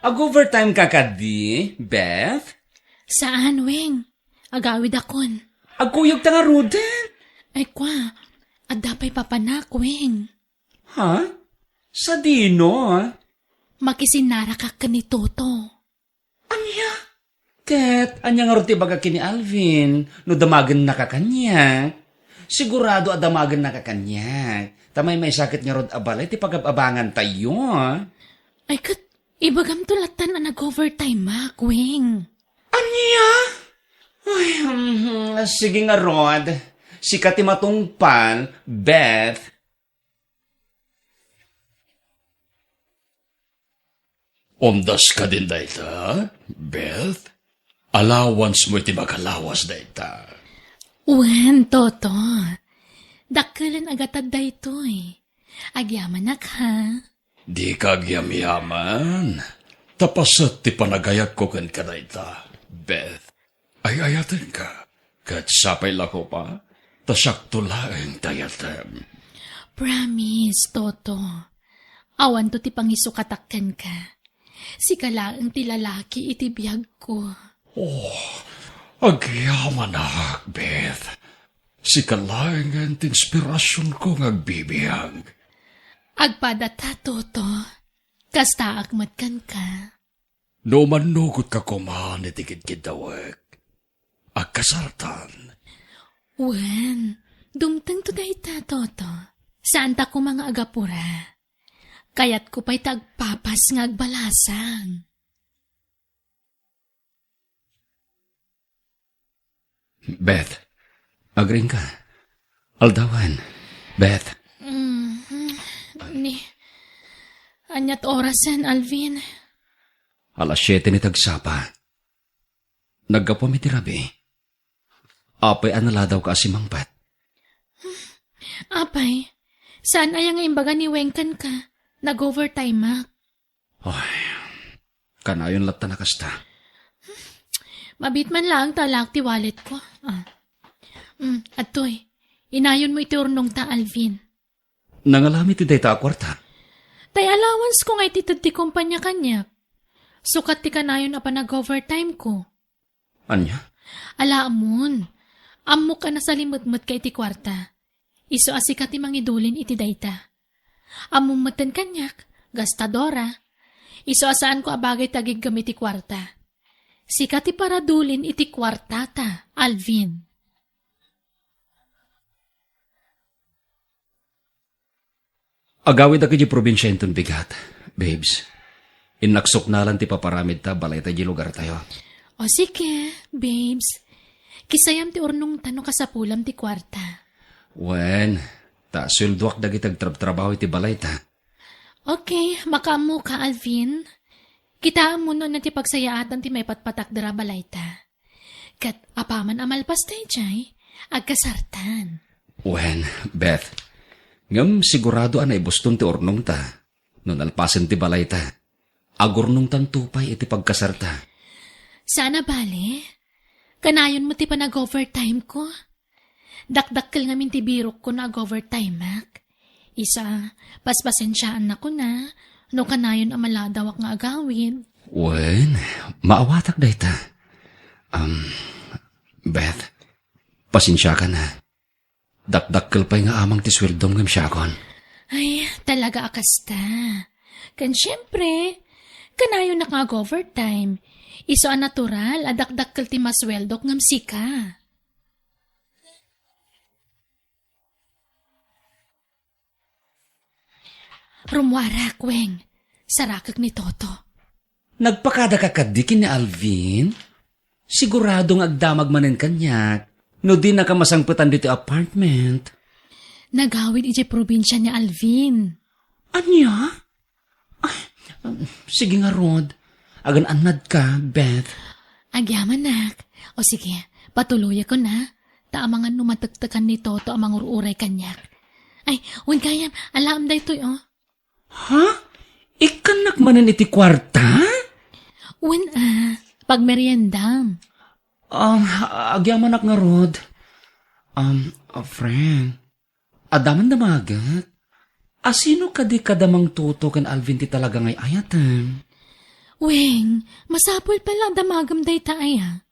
Ag-overtime ka kadi, Beth? Saan, Weng? Agawid akon. Agkuyog ta nga Ruden? Ay kwa, adapay papanak, Weng. Ha? Sa dino, ha? Makisinara ka ni Toto. Anya? Ket, anya nga roti baga kini Alvin, no damagan na ka kanya. Sigurado adamagan na ka kanya. Tamay may sakit nga rod abalay, ti pagababangan tayo, ha? Ay kat, ibagam tulatan na nag-overtime, Weng. Anya? Ay, sige nga Rod. Si Katimatungpal, Beth. Omdas ka din dayta, Beth? Allowance mo iti makalawas dayta. Wen, Toto. Dakkelan agatad da ito eh. Agyamanak ha. Di ka yaman. Tapasat ti panagayak ko kan ka dayta, Beth. Ay ayatin ka. Kat sapay lako pa, tasakto laeng tayatem. Promise, Toto. Awan to ti pangisukatakken ka. Si kalaang ti lalaki iti biyag ko. Agyaman na, Beth. Si kalaeng ang inspirasyon ko agbibiyag. Agpadata, Toto. Kasta akmatkan ka. No manugot ka kumahan itikid kidawag. Agkasartan. Wen, dumteng to dayta, Toto. Saan ta ko mga agapura? Kayat ko pa'y tagpapas ng agbalasang. Beth, agring ka. Aldawan, Beth. Anyat orasan, Alvin. Alas 7 ni tagsapa. Nagkapami ti rabi. Apay anala daw ka asimangpat. Apay, saan ay ang imbaga ni Wengkan ka? Nag-overtime, Ay, kanayon latta na kasta. Mabit man lang talak ti wallet ko. Atoy, inayon mo iti urnong ta, Alvin. Nangalami ti dayta a kwarta. Tay allowance ko nga ititad ti kumpanya kanya. Sukat ti kanayon na pa nag-overtime ko. Anya? Alaamon, ammo ka na sa limot-mot ka iti kwarta. Iso asikat ti mangidulin iti dayta. Among matan kanyak, gastadora. Iso asaan ko abagay tagig gamit iti kwarta. Sikat ti paradulin iti kwarta ta, Alvin. Agawid ako di probinsya inton bigat, babes. Inaksok na lang ti paparamid ta, balay ta di lugar tayo. O sige, babes. Kisayam ti urnong tano kasapulam ti kwarta. Wen, ta sulduak dagi tagtrabaho iti balay ta. Okay, makamu ka, Alvin. Kitaan mo nun na ti pagsayaatan ti may patpatak dara balay ta. Kat apaman amalpas tayo jay, agkasartan. Wen, Beth, ngam sigurado anay buston ti ornong ta. Nun alpasen ti balay ta. Agurnong tan tupay iti pagkasarta. Sana bale, kanayon mo ti pa nag-overtime ko. Dakdakkel ngamin ti birok ko na nag-overtime, Mac. Isa, paspasensyaan na ko na, no kanayon amaladawak nga agawin. Wen, maawatak day ta. Beth, pasensya ka na. Dakdakkel pa'y nga amang ti swirdom ngam siyakon. Ay, talaga akasta. Kan syempre, kanayon na nag-overtime. Iso ang natural, adakdakkel ti masweldok ngam sika. Rumwara, Kweng. Sarakak ni Toto. Nagpakada ka kadikin ni Alvin? Siguradong agdamag manen kanyak. No di nakamasangputan dito apartment. Nagawid iti probinsya ni Alvin. Anya? Ay, sige nga, Rod. Agan anad ka, Beth. Agyaman, nak. O sige, patuloy ko na. Taamangan numatagtakan ni Toto amang ururay kanyak. Ay, wen kayam, alam da ito'y, oh. Ha? Ikanak manen iti kwarta? Wen, pagmeriendam. Agyaman ak nga, Rod. Friend. Adaman damagat. Asino kadi kadamang tuto kan Alvin ti talaga ngay ayatan? Weng, masapol pala damagam day taaya.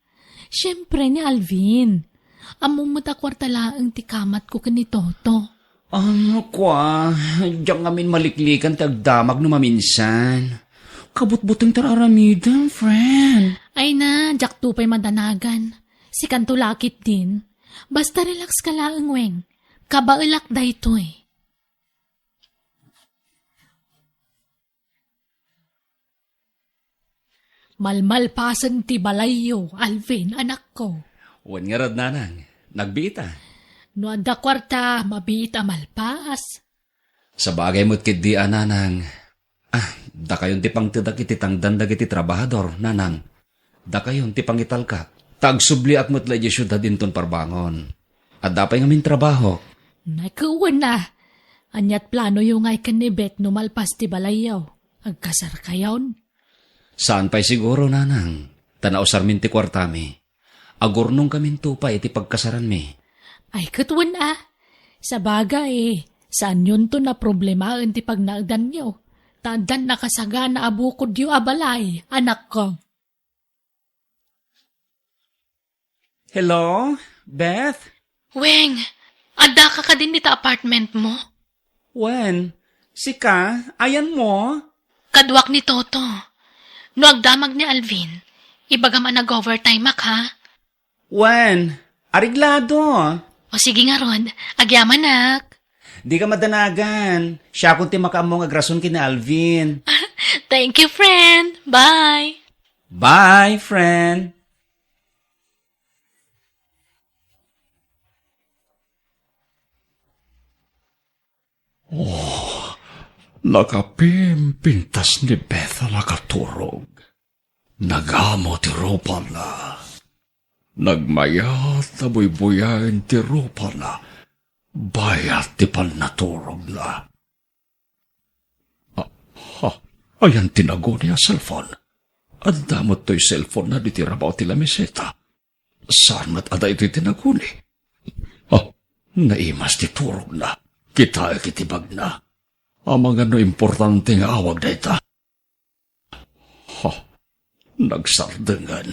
Siyempre ni Alvin. Among matakwarta laang ti kamat ko kani Toto. Kwa, diyan ngamin maliklikan tagdamag no maminsan. Kabut-butang tararamidan, friend. Ay na, jak tupay madanagan. Si kanto lakit din. Basta relax ka laang, Weng. Kabailak da ito eh. Malmalpasan ti balayo, Alvin, anak ko. Wan nga rad nanang, nagbiita. No anda kwarta, mabiit a malpas. Sa bagay mo't kidi nanang. Da kayon ti pang tidak iti tangdan dagiti trabahador, nanang. Da kayon ti pangital ka. Tagsubli at mo't ladya syudad inton parbangon. At dapay ngamin trabaho. Nakuwan na. Anyat plano yung ay kanibet no malpas ti balayaw. Agkasar kayon. Saan pa'y siguro, nanang? Tanausar min ti kwartami. Agurnong kamin tupa iti pagkasaran mi. Ay katwan sa bagay saan yun to na problemaen ti pagnagdan nyo. Tandan nakasaga na abukod yu abalay, anak ko. Hello, Beth? Weng, ada ka din dita apartment mo? Wen? Sika? Ayan mo? Kadwak ni Toto. No agdamag ni Alvin, ibagam nag-overtime mak ha? Wen? Ariglado. O sige nga Rod, agyaman nak. Di ka madanagan. Siya kung ti makaamong agrason kina Alvin. Thank you friend, bye. Bye, friend. Nakapimpintas ni Beth nakaturog. Nagamo ti rupa na. Nagmayat na buybuyain ti rupa na. Bayat ti palnaturog na. Ayan tinago niya cellphone. At damot to'y cellphone na ditirabaw ti lamiseta. Saan mat ada iti tinago ni? Naimas ti turog na. Kita kitibag na. Amang ano importante nga awag na ita. Nagsardengan.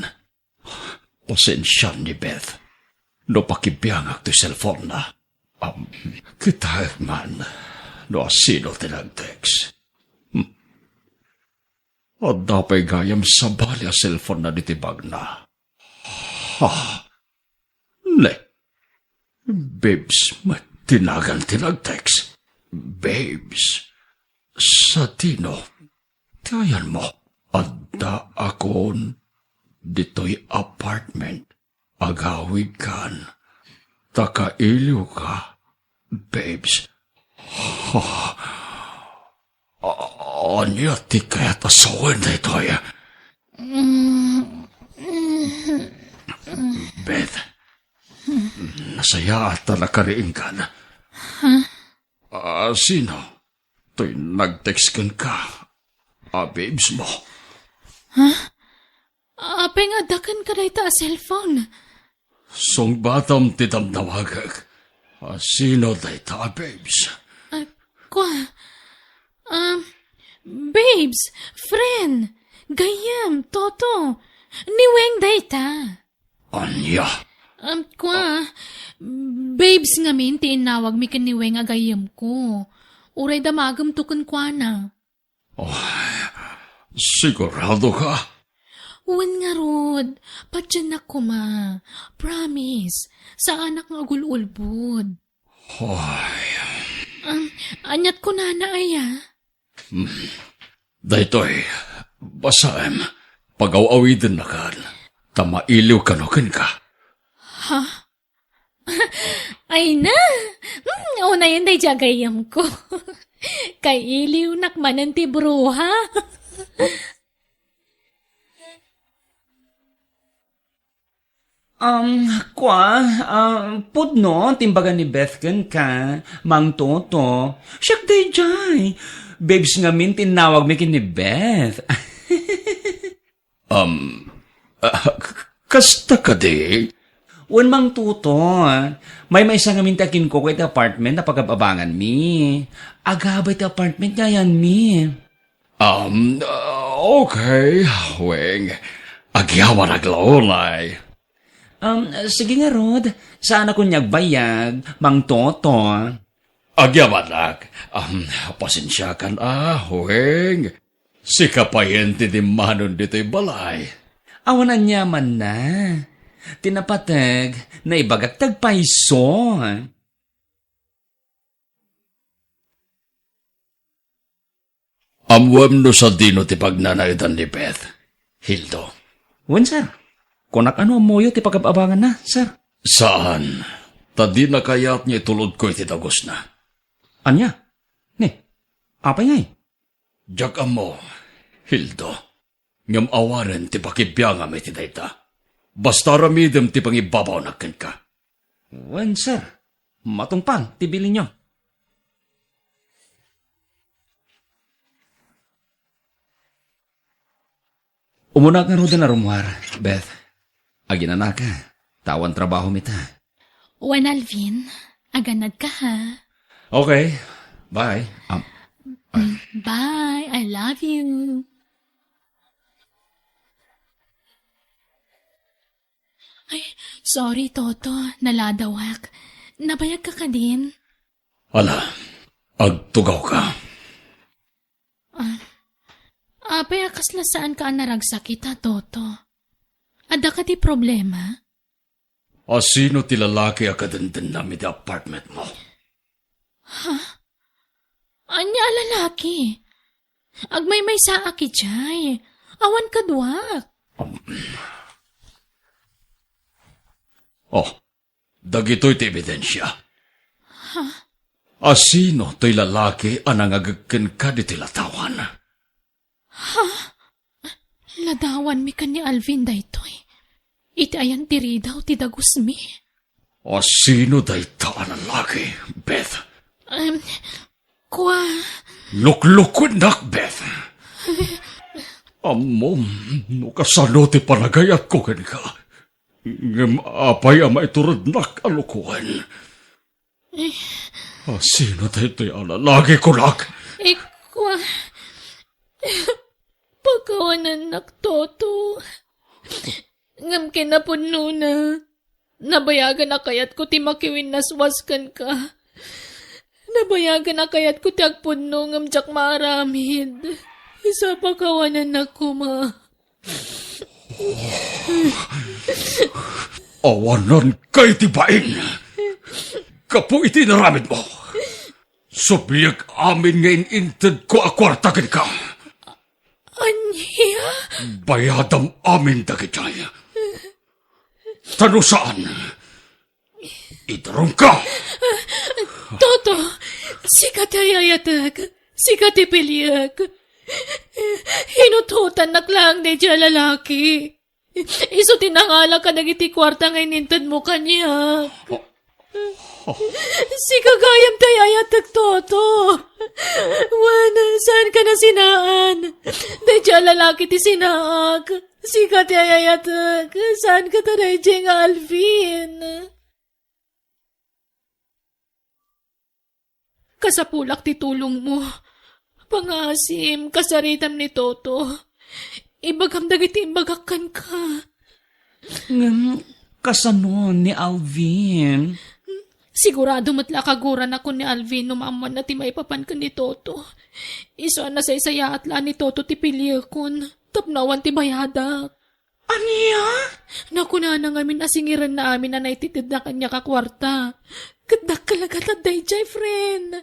Pasensya ni Beth. No pakibiyangak ti cellphone na. Kita man. No sino tinag-text. At dapay gayam sa bali a cellphone na ditibag na. Ne. Babes, matinagan tinag-text. Babes, sa tino, tayan mo, adda akon, dito'y apartment, agawid kan, takailiw ka, babes. Anya ti kaya tasawan na ito ya? Beth, nasaya at nakariin ka na. Sino? To'y nag-text ka. Babes mo. Apay nga dakan ka na ita a cellphone. Song batam ti damdamagag. Sino da ita, babes? Babes, friend, gayam, Toto, ni Weng dayta. Anya? Babes nga min, tinawag mi kan ni Weng agayam ko. Uray damagam tukon kwa na. Sigurado ka? Uwan nga Rod, padyan ako ma. Promise, sa anak nga agululbod. Anyat ko na aya. Daytoy, basaem, pag-awawidin na kan, tamailiw kanukin ka. Ay na! Una yun day jagayam ko. Kay iliw nakmanan ti bruha. Pudno, timbagan ni Bethken ka, Mang Toto. Siyak day jay. Babes nga min, tinawag mi kin ni Beth. Kasta ka di? Wan Mang Toto, may isa nga min takin ko kay apartment na pagababangan mi. Agabay ti apartment nga yan mi. Okay, Weng. Agyawan aglaulay. Sige nga, Rod. Saan ako niyagbayag, Mang Toto? Agyaman pasensya kan Weng. Si kapayente di manon dito'y balay. Awanan niya man na. Tinapatag na ibagagtag paiso. Amwam no sa dino ti pagnanaitan ni Beth. Hildo. Wen, sir. Kunak ano amoyo ti pagababangan na, sir. Saan? Tadi na kaya't niya tulod ko iti tagos na. Anya? Ni, apay ngay. Diyak amo, Hildo. Ngam awaren ti pakibiyangam iti dayta. Basta ramidem ti pangibabaw nakin ka. Wen, sir. Matungpal, tibili nyo. Umunak nga ro na rumwar, Beth. Agina na ka. Tawan trabaho mita. Wan Alvin, aganad ka ha. Okay. Bye. Bye, I love you. Ay, sorry Toto, naladawak. Nabayag ka din. Ala, agtugaw ka. Apay akas na saan ka naragsakit ha, Toto? Ada ka di problema? Sino ti lalaki akadandan namin di apartment mo? Anya lalaki? Agmay-may sa akijay. Awan ka duwak. Dagito'y ti ebidensya. Sino to'y lalaki anang agagkan ka di tilatawan? Ladawan mi ka ni Alvin daytoy. Iti ayan tiri daw ti dagus mi. Sino day taan ang lalaki, Beth? Kwa... Luklukod nak, Beth. Amom, no kasano ti panagayat ko ken ka. Ngem apay ama iturod nak alukuhan. Sino day to'y lalaki ko nak? Kwa... Pagkawanan naktoto. Ngam kinapuno na. Nabayagan na kayat ko ti makiwin naswaskan ka. Nabayagan na kayat ko ti agpuno ngam jak maramid. Isa pagkawanan na kuma. Awanan kay tibain. Kapo iti naramid mo. Subiyag amin ngayon inted ko akwartakin ka. Anya? Bayadam amin dagitay. Tano saan? Itarong ka! Toto, sikat ayayatag, sikat ipiliag. Hinututan naklang na dyan lalaki. Iso tinangala ka nagiti kwarta ngayon nintad mo kanya. Si kagayam tayayatag, Toto. Wana, saan ka na sinaan? Dahil lalaki ti sinaag. Si ka tayayatag. Saan ka taray nga Alvin? Kasapulak ti tulong mo. Pangasim, kasaritam ni Toto. Ibagam dagiti imbagakan ka. Kasano ni Alvin? Sigurado matla kaguran ako ni Alvin numaman na ti maipapan ka ni Toto. Iso na sa isaya at la ni Toto ti piliyakon. Tapnawan ti bayadak. Aniya? Nakuna na ngamin asingiran na amin na naititid na kanya kakwarta. Kadak kalagat at dayjay, friend.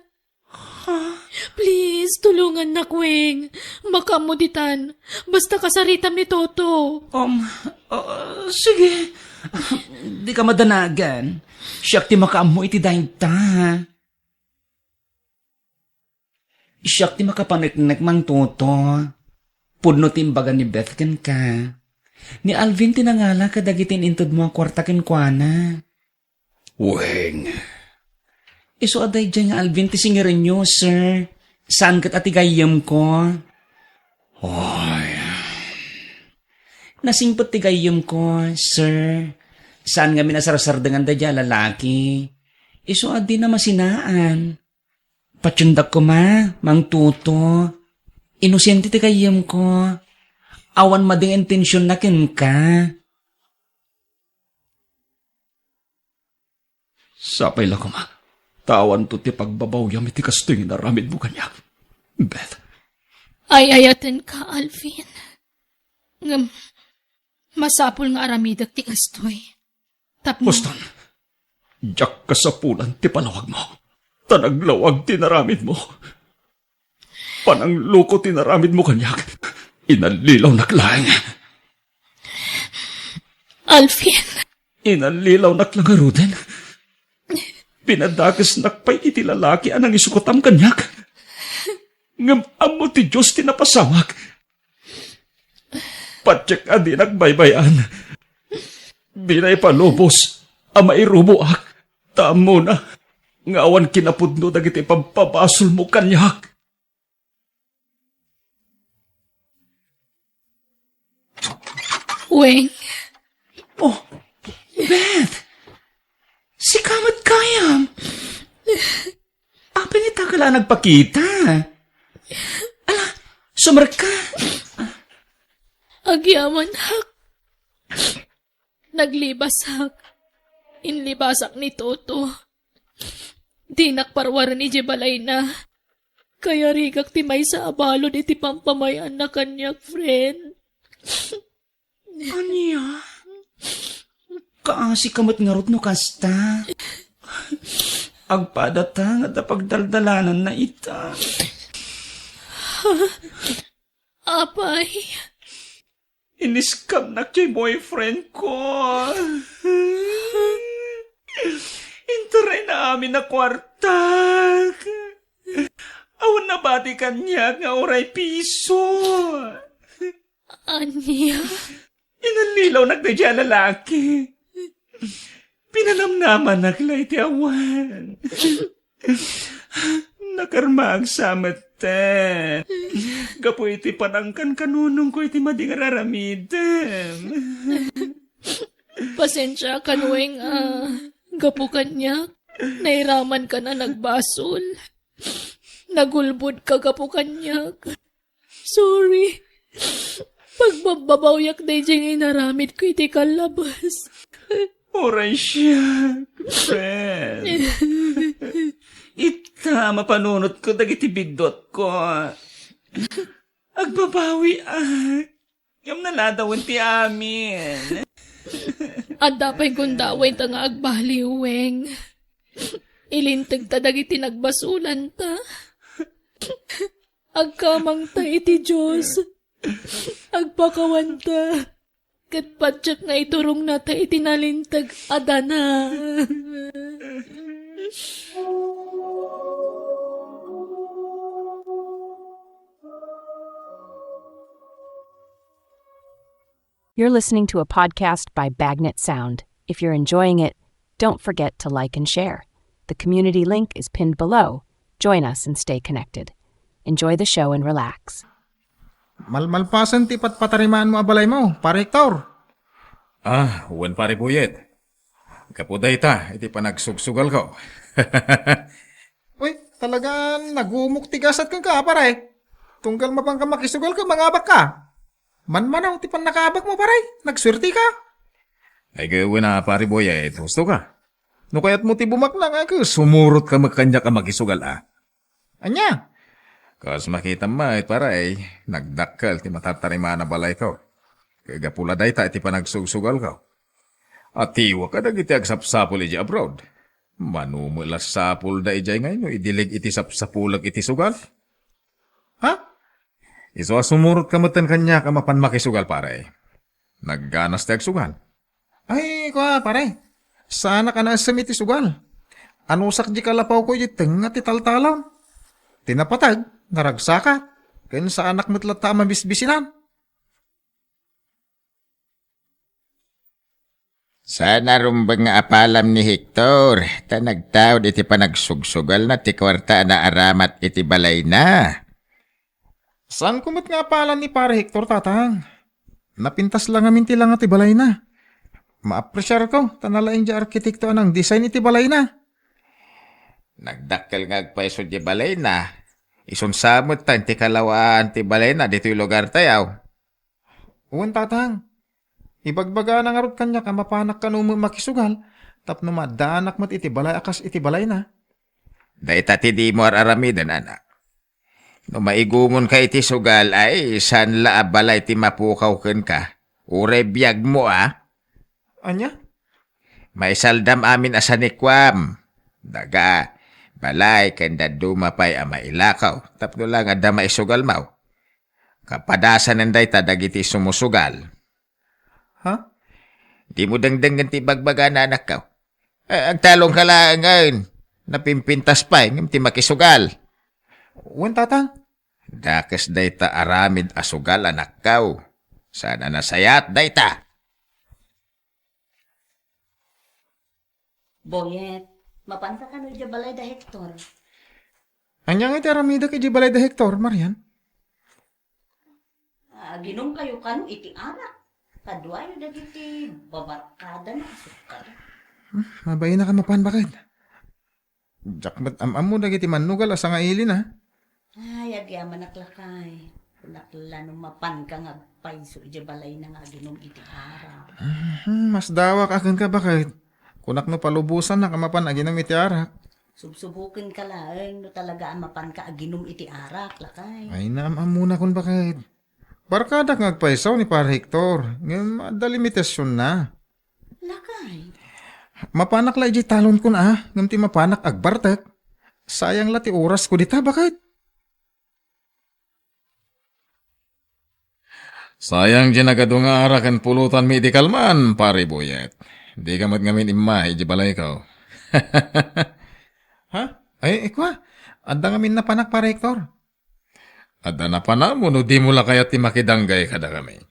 Please, tulungan na, Kweng. Makamuditan. Basta kasaritam ni Toto. Sige. Di ka madanagan. Siyak ti makaamo iti dahinta. Siyak ti makapaniknek Mang Toto. Pudno timbagan ni Beth ken ka. Ni Alvin tinangala kadagitin intod mo ang kwarta ken kuana. Weng. Iso aday dyan nga Alvin ti singirin nyo, sir. Saan kat atigayam ko? Ay. Nasingpot tigayam ko, sir. Saan nga minasarasardangan da dyan lalaki? Iso adi na masinaan. Patsundak ko Mang Tuto. Inosente tigayam ko. Awan mading intensyon na kin ka. Sapay lang ko ma. Tawan to ti pagbabaw yam iti kastoy nga naramid mo kanya. Beth, Ay ayaten ka, Alvin. Ngam, masapul nga aramidag ti kastoy. Tapno, Boston, jak kasapulan ti palawag mo. Tanaglawag ti naramid mo. Panangluko ti naramid mo kanyak. Inalilaw naklang. Alvin, Inalilaw naklangaruden. Pinadagas nakpay iti lalaki anang isukotam kanyak. Ngam amo ti Diyos ti napasamak. Patsyak adi nagbaybayan. Binay palubos, ama irubuak. Tamo na. Ngawan kinapudno dagiti pampabasol mo kanyak. Weng, Oh, Beth! Si kamat kayam! Apin ita ka lang nagpakita. Ala, sumar ka. agyaman hak. Naglibasak. Inlibasak ni Toto. Di nakparwaran ni Jebalay na. Kaya rigak ti may sa abalon iti pampamayan na kanyak, friend. Anya? Kaasi kamat nga rot no kasta. Agpadata nga pagdaldalanan na ita. Apay, Iniskam na kay boyfriend ko. Interay na amin na kwarta. Awan na bati kanya nga oray piso. anya? Inalilaw nagdadya lalaki. Pinanamnaman naglay ti awan. Nakarma ang samatan. Gapo iti panangkan kanunong ko iti mading raramidem. Pasensya ka, Weng, gapu kanyak. Nairaman ka na nagbasol. Nagulbud ka, gapu kanyak. Sorry. Pagbababayak na diyang inaramid ko iti kalabas. Oray siya, friend. Ita, mapanunot ko dagiti bigdot ko. Agbabawi Yung naladawin ti amin. At dapay kong daway ta nga agbaliw, Weng. Ilintag ta dagiti nagbasulan ta. Agkamang ta iti Diyos. Agpakawan ta. Kat patsyak nga iturong na ta itinalintag adana. You're listening to a podcast by Bagnet Sound. If you're enjoying it, don't forget to like and share. The community link is pinned below. Join us and stay connected. Enjoy the show and relax. Malmalpasan ti patpatarimaan mo abalay mo, pare Hector. Uwan pare Buyet. Kapuday ta, iti panagsugsugal ko. Uy, talagang nagumuk tigasat kang ka, pare. Tunggal mapang ka makisugal ka, mangabak ka. Manmanaw, ti pan nakabak mo, pare. Nagswerte ka. Ay gawin na pare Buyet, gusto ka. No kaya't mo ti bumaklang ako, sumurot ka magkanya ka magisugal Anya? Kas makita mo, paray, nagdakkel ti matatarimaan na balay ko. Kaya pula day ta, iti panagsugsugal ko. At tiwa ka nagiti agsapsapul iti abroad. Manumulas sapul da ijay ngayon, no, idilig iti sapsapulag iti sugal. Ha? Iso sumurot ka matan kanya ka mapan makisugal pare. Nagganas ti agsugal. Ay, kwa, pare. Sana ka na asam iti sugal. Anusak di kalapaw ko iti tenga ti taltalam. Tinapatag, naragsakat. Kaya sa anak mo't lata mabisbisinan. Sana rumbang nga apalam ni Hector, ta nagtawd iti panagsugsugal na ti kwarta na aramat iti balay na. Saan kumot nga palan ni pare Hector, tatang? Napintas lang amin ti lang ati balay na. Ma-appresyar ko, tanalaing di arkitekto anang design iti balay na. Nagdakkel nga agpaiso di balay na. Isun samot ta ti kalawaan ti balay na dito'y lugar tayaw. Uwan tatang. Ibagbaga na nga rod kanya ka mapanak ka nung makisugal. Tapno madanak mat iti balay akas iti balay na. Dayta ti di mo aramidan, anak. No maigumon ka iti sugal ay san la abalay ti mapukaw ken ka. Ure biyag mo Anya? May saldam amin asanikwam. Daga, balay kanda dumapay ama ilakaw. Tapno lang ada maisugal mau. Kapadasan ng dayta dagiti sumusugal. Ha? Di mo dangdangan ti bagbaga na anak ka. Ang talong ka lang ngayon. Napimpintas pa ti makisugal. Uwan tatang. Dakas dayta aramid asugal anak kaw. Sana nasayat dayta. Boyet, mapansa ka no balay da Hector. Anya nga iti aramida kay di balay da Hector, Marian. Ginom kayo kano iti anak. Kadwayo dagiti babarkada na asukal. Mabay na ka mapan bakit? Jakmat am mo dagiti manugal asa nga ilin ha. Ay, agyaman naklakay. Kunakla nung mapan ka nga paiso iti balay na nga ginom iti arak. Mas dawak akin ka bakit? Kunak no palubusan na kamapan aginam iti arak. Subsubukin ka lang no talaga ang mapan ka aginom iti arak, lakay. Ay naam muna kun bakit? Barkada nga agpaisaw ni Par Hector. Ngem ada limitasyon na. Lakay. Mapanak la iti talon kun ngem ti mapanak agbartek. Sayang la ti oras ko dita bakit? Sayang ginagado nga arakan pulutan mi di kalman, pare Boyet. Di ka ngamin imma, iji balay ka. Ha? Ay, ikwa. Adda ngamin na panak Par Hector. Ada na pa na mo, no di mo la kaya ti makidanggay kada kami.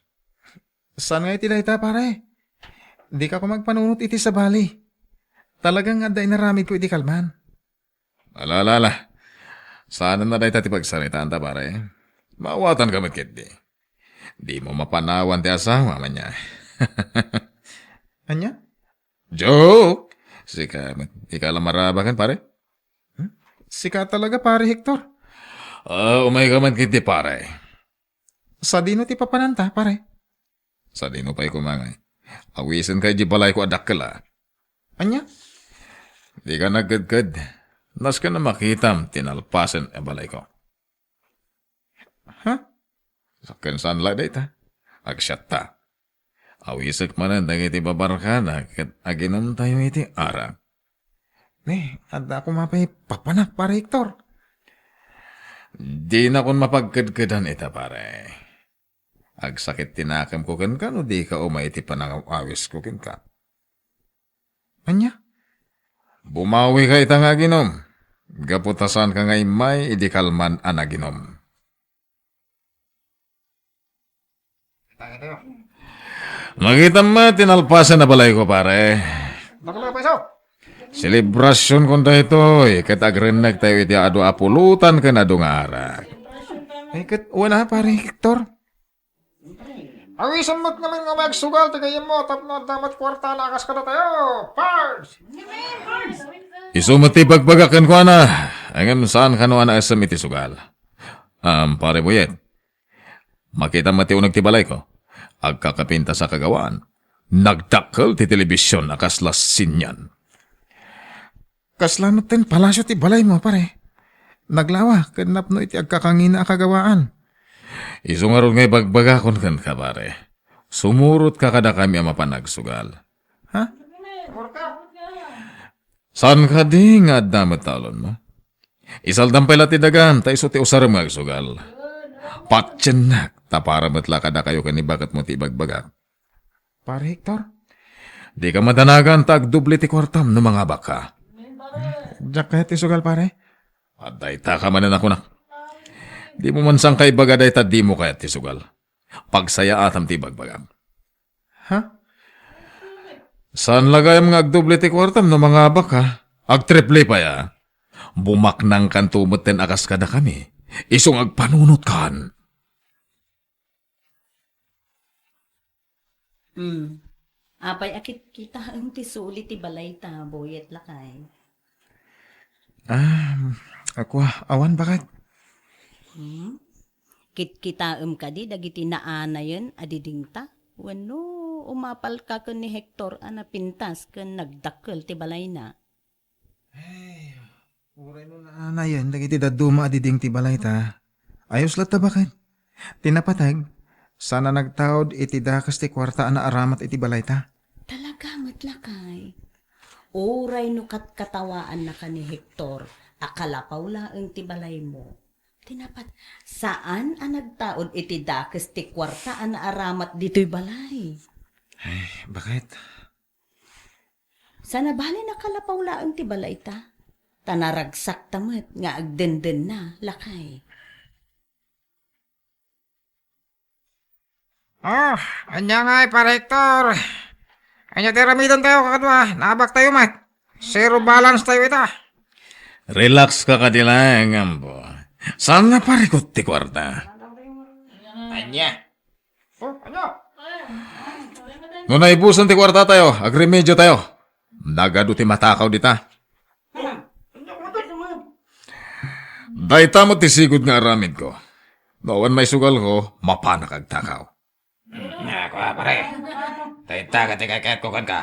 Saan nga iti dayta pare? Di ka ko magpanunot iti sa bali. Talagang adda inaramid ko iti kalman. Alalala. Sana na dahi tati pagsaritaan ta pare. Mawatan ka matkit di. Di mo mapanawan ti asawa man niya. Anya? Joke! Sika, ikaw lang marabakan pare? Sika talaga Pare Hector. Umay ka man kiti pare. Sa dino ti papananta pare. Sa dino pa'y kumangay. Awisan kay di balay ko adakala. Anya? Di ka nagkadkad. Nas ka na makitam, tinalpasan ang balay ko. Ha? Sa kansan lang dita. Agsyat ta. Awisak manan dagiti babarkada ket aginom tayo iti ara. Adda ako mapay papanak Pare Hector. Di na kon mapagkadkadan ita pare. Agsakit tinakam ko ken ka no di ka umay iti panangawis ko ken ka. Anya? Bumawi ka ita nga ginom. Gaputasan ka nga imay idi kalman anaginom. Nakita mo tinalpasan na balay ko pare. Nakala pa isaw. Selebrasyon kon da ito ket agrenag tayo iti adu apulutan ken adu nga ara. Ay kat wala Pare Hector. Awisan mo't naman nga magsugal tagayin mo tapno damat kwarta na akas ka na tayo. Pars! Isumati pagbagakan ko na. Angam saan kano ana asam iti sugal. Pare Boyet. Makita mati unag ti balay ko. Agkakapinta sa kagawaan. Nagdakkel ti telebisyon akaslas sinyan. Kaslanot ten palasyo ti balay mo pare. Naglawa kadnap no iti agkakangina akagawaan. Isungarod ngay bagbagakon kan ka pare. Sumurot ka kada kami ang mapanagsugal. Ha? Saan ka di nga damat talon mo? Isaldam pala ti dagan, ta iso ti usaram nga agsugal. Patyan na, tapara matla kada kayo kanibagat mo ti bagbagak. Pare Hector? Di ka madanagan tag dubli ti kwartam no mga baka. Diyak kaya ti sugal pare? At dayta ka manan ako na. Di mo man sang kay baga dayta di mo kaya ti sugal. Pagsaya atam ti bagbagam. Ha? Saan lagayam nga agdubli ti kwartam no mga baka? Agtriple pa ya. Bumaknang kantumot ten akas kada kami. Isong agpanunot kan. Apay akit kita ang tisuli ti balay ta, Boyet lakay. Ako awan bakit? Kit-kitaem ka di, dagiti naana yun, adidingta. Wano, umapal ka kun ni Hector, ana pintas, kun nagdakkel ti balay na. Uray mo na yan, dagiti daduma adiding ti balay ta. Ayos lat ta bakit? Tinapatag, sana nagtaod iti dakas ti kwarta na aramat iti balay ta. Talaga, matlakay. Uray no katawaan na ka ni Hector, akalapaw laeng ti balay mo. Tinapat, saan ang nagtaod iti dakas ti kwarta na aramat dito'y balay? Bakit? Sana bali nakalapaw laeng ti balay ta. Tanaragsak tamat nga agdenden na, lakay. Anya nga para Hector. Anya tiramidan tayo kakadwa, nabak tayo mat. Zero balance tayo ita. Relax ka kadilang, ambo. Saan na parikot ti kwarta? Anya. No naibusan ti kwarta tayo, agremedyo tayo. Nagado ti matakaw dita. Dayta mo ti sigod nga aramid ko. Noon may sugal ko, mapanak agtakaw. Ako pare. Tayta ka ti kakayat ko kan ka.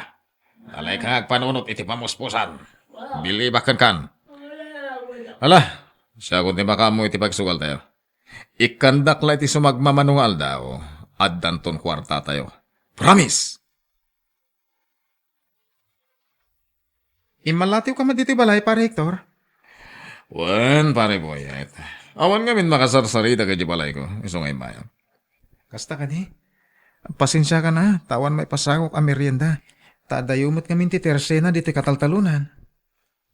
Alay ka agpanunot iti pamuspusan. Bilibakan kan. Ala, siya kung ti makamo iti pagsugal tayo. Ikandak la iti sumagmamanungal daw. Addanton kwarta tayo. Promise! Imalatiw ka man dito balay para Hector. Wan, pare boyet. Awan nga min makasarsarita ka di balay ko. Isungay mayo. Kasta ka di. Pasensya ka na, tawan may pasagok ang merienda. Tadayumot kami ti tersena dito kataltalunan.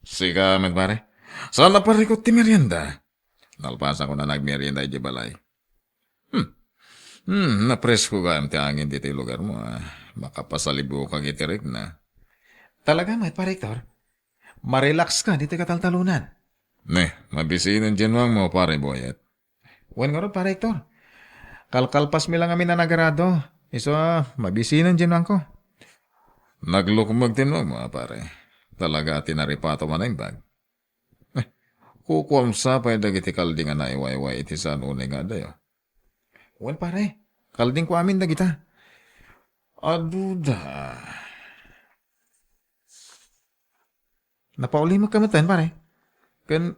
Sika, met pare. Saan na parikot ti merienda? Nalpasan ko na nagmerienda di balay. Napresko ka ti angin dito yung lugar mo. Makapasalibo ka gitirik na. Talaga may para Hector. Marelax ka dito kataltalunan. Ne, mabisinan dyan mo pare boyet. Wan nga ron para Hector. Kalkalpas mi lang kami na nagarado. Iso mabisinan dyan ko. Naglukmag tinwag mo pare. Talaga tinaripato man ang bag. Kukuam sa pa dagiti kalding na iwayway iti saan unay nga dayo. Wan pare, kalding ko amin na kita. Aduda. Napauli mo kamatan pare. Kan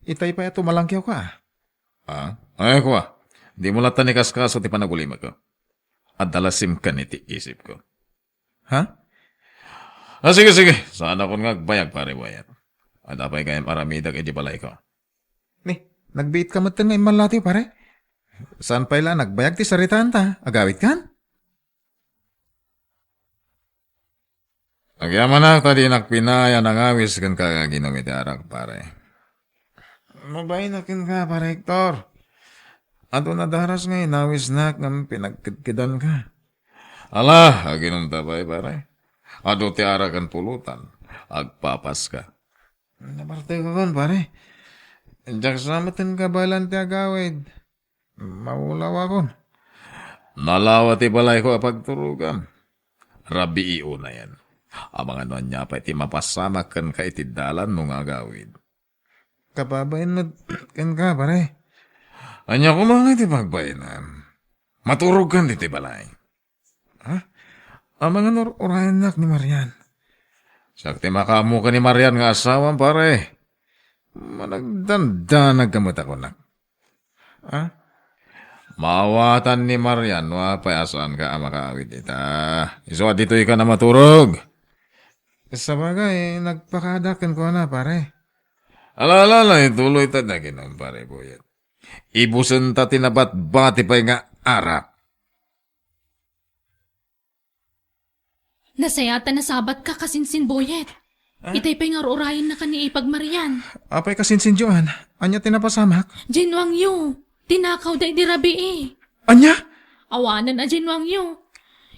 itay pa ito malangkyaw ka. Ay ko di mo latan ni kaskaso ti panagulimag ko. At dalasim ka ni ti isip ko. Ha? Sige. Saan ako ngagbayag pare boyet. At apay kayang aramidag edi balay ko. Ni, nagbiit ka matan nga imalatiw pare. Saan pa ila nagbayag ti saritaan ta? Agawit kan? Agyaman na tadi nakpinaya nangawis kan kagaginom iti arak pare. Mabay na kin ka pare Hector. Ato na daras nga inawis na ng pinagkidkidan ka. Ala, aginom tabay pare. Ado ti arakan pulutan. Agpapas ka. Naparte ko kon pare. Diyak samatan ka balan ti agawid. Maulaw ako. Nalawa ti balay ko apagturugan. Rabi iyo na yan. Ang mga noon niya pa iti mapasama kan ka iti dalan nung agawid. Kababain mo kan ka pare. Anya ko mga iti pagbayanan. Maturog kan iti balay. Ang mga orayan nak ni Marian. Sakti makamu ka ni Marian nga asawan pare. Managdandanag kamot ako nak. Mawatan ni Marian, wapayasaan ka makawid ita. Iso dito ka na maturog. Sa bagay, nagpakadakan ko na pare. Alala, ituloy ta na ginom pare boyet. Ibusan ta tinabat bati pa nga arak. Nasayata na sabat ka kasinsin boyet. Itay pa nga orayin na ka ni ipagmarian. Apay kasinsinjuan, anya tinapasamak? Jinwang yu, tinakaw da di rabi eh. Anya? Awanan a jinwang yu.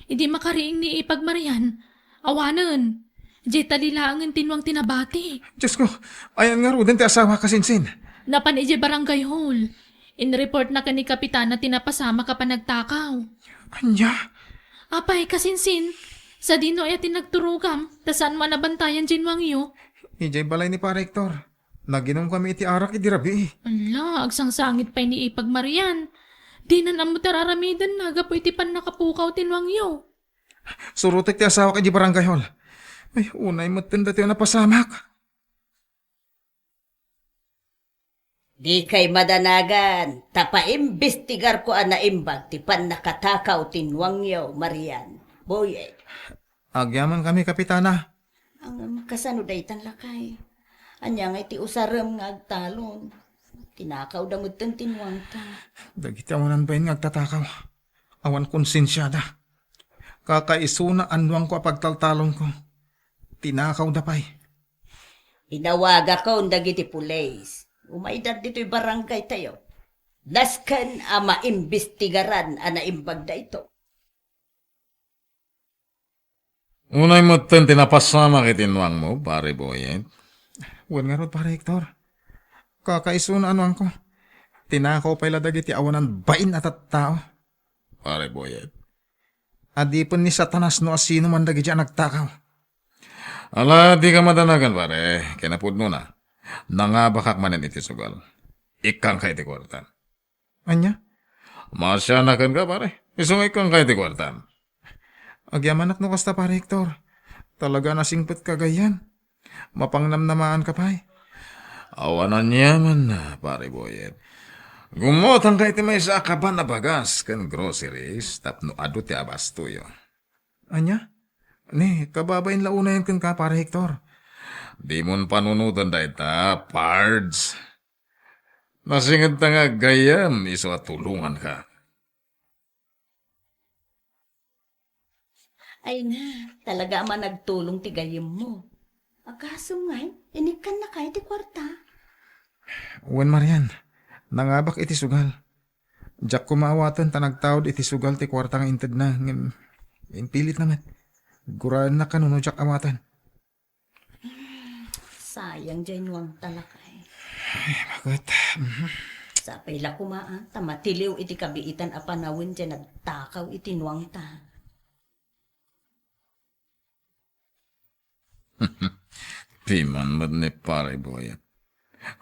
Idi makariing ni ipagmarian. Awanan. Di talilaangan tinwang tinabati. Diyos ko, ayan nga ruden ti asawa kasinsin. Napan iji barangay hall. In-report na ka ni kapitan na tinapasama ka pa nagtakaw. Anya? Apay kasinsin. Sa dino ay tinagturugam. Tasan man nabantayan jinwang yu. Ijay balay ni pare Hector. Naginom kami iti arak iti rabi. Ala, agsangsangit pa ni ipagmarian. Di na amo tararamidan na, gapoy ti pan nakapukaw tinwangyo. Surutek ti asawa kay di barangay hall. Ay, unay matanda tayo napasamak. Di kay madanagan, tapaimbestigar ko ang naimbag, ti pan nakatakaw tinwangyaw, Marian. Boy, Agyaman kami, Kapitana. ang kasano daytan lakay. Anya nga iti usaram nga agtalon. Tinakaw damod tan tinwang ta. Dagiti awanan ba yun agtatakaw? Awan konsensyada. Kakaisuna anwang ko apagtaltalon ko. Tinakaw da pa'y. Inawaga ko ang dagiti pulis. Umaydad dito'y barangay tayo. Daskan ama imbestigaran ana imbag da ito. Unay mo tinapasama kitinwang mo, pare Boyet. Wan nga rod, pare Hector. Kakaisuna anwang ko. Tinakaw pa'y ladagiti awanan bain at tao. Pare Boyet. Adipon ni Satanas no asino man dagiti nagtakaw. Ala, di ka madanagan, pare. Kinapud mo na. Nangabakak manin iti sugal. Ikang kay ti kwartan. Anya? Masyanakan ka, pare. Isong ikang kay ti kwartan. Agyaman at no kasta, pare Hector. Talaga nasingpet ka gayan. Mapangnamnamaan ka pa'y. Awanan yaman na, pare Boyet. Gumotang kay ti may sa akaban na bagas kan groceries tapno adu ti abastuyo. Anya? Ni, kababain launa yan kan ka, pare Hector. Di mon panunutan da ita, pards. Nasingad ta nga gayam, iso at tulungan ka. Ay na, talaga ama nagtulong ti gayem mo. Akaso ngay, inikan na kay ti kwarta. Wen Marian, nangabak iti sugal. Diyak kumawatan ta nagtawd iti sugal ti kwarta nga inted na. Pilit naman. Guraan na kanuno diyak awatan. Sayang dyan wang talakay. Bakit? Sa payla kumaan, tamatiliw iti kabiitan a panawin dyan nagtakaw iti nuwang ta. Piman mo ni pare Boyet.